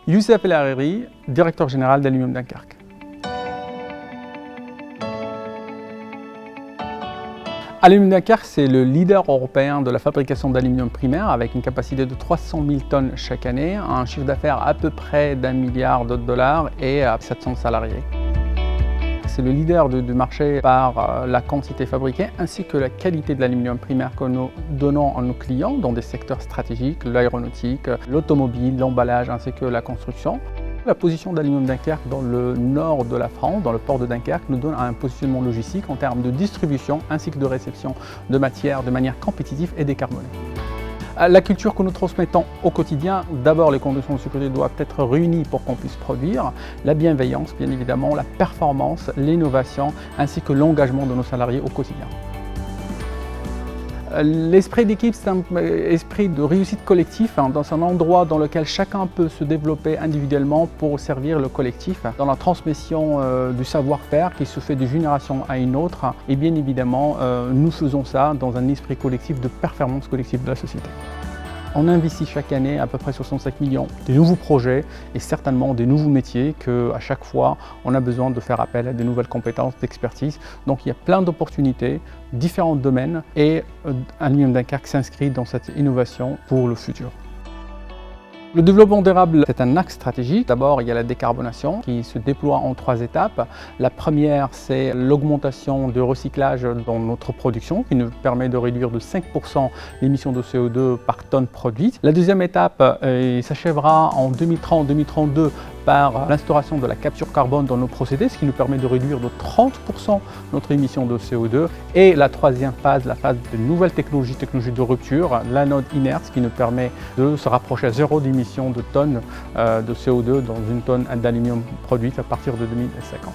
Youssef El Hariri, directeur général d'Aluminium Dunkerque. Aluminium Dunkerque, c'est le leader européen de la fabrication d'aluminium primaire avec une capacité de 300 000 tonnes chaque année, un chiffre d'affaires à peu près d'1 milliard de dollars et 700 salariés. C'est le leader du marché par la quantité fabriquée ainsi que la qualité de l'aluminium primaire que nous donnons à nos clients dans des secteurs stratégiques, l'aéronautique, l'automobile, l'emballage ainsi que la construction. La position d'Aluminium Dunkerque dans le nord de la France, dans le port de Dunkerque, nous donne un positionnement logistique en termes de distribution ainsi que de réception de matières de manière compétitive et décarbonée. La culture que nous transmettons au quotidien, d'abord les conditions de sécurité doivent être réunies pour qu'on puisse produire, la bienveillance bien évidemment, la performance, l'innovation ainsi que l'engagement de nos salariés au quotidien. L'esprit d'équipe, c'est un esprit de réussite collectif, dans un endroit dans lequel chacun peut se développer individuellement pour servir le collectif, dans la transmission du savoir-faire qui se fait d'une génération à une autre. Et bien évidemment, nous faisons ça dans un esprit collectif de performance collective de la société. On investit chaque année à peu près 65 millions de nouveaux projets et certainement des nouveaux métiers qu'à chaque fois on a besoin de faire appel à des nouvelles compétences d'expertise. Donc il y a plein d'opportunités, différents domaines et Aluminium Dunkerque s'inscrit dans cette innovation pour le futur. Le développement durable, c'est un axe stratégique. D'abord, il y a la décarbonation qui se déploie en 3 étapes. La première, c'est l'augmentation du recyclage dans notre production qui nous permet de réduire de 5% l'émission de CO2 par tonne produite. La deuxième étape s'achèvera en 2030-2032 par l'instauration de la capture carbone dans nos procédés, ce qui nous permet de réduire de 30% notre émission de CO2. Et la troisième phase, la phase de nouvelles technologies de rupture, l'anode inerte, ce qui nous permet de se rapprocher à zéro d'émission de tonnes de CO2 dans une tonne d'aluminium produite à partir de 2050.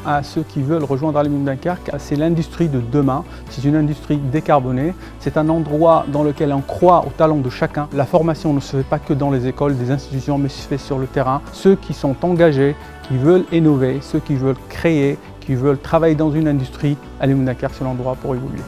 À ceux qui veulent rejoindre Aluminium Dunkerque, c'est l'industrie de demain, c'est une industrie décarbonée, c'est un endroit dans lequel on croit au talent de chacun. La formation ne se fait pas que dans les écoles, des institutions, mais se fait sur le terrain. Ceux qui sont engagés, qui veulent innover, ceux qui veulent créer, qui veulent travailler dans une industrie, Aluminium Dunkerque c'est l'endroit pour évoluer.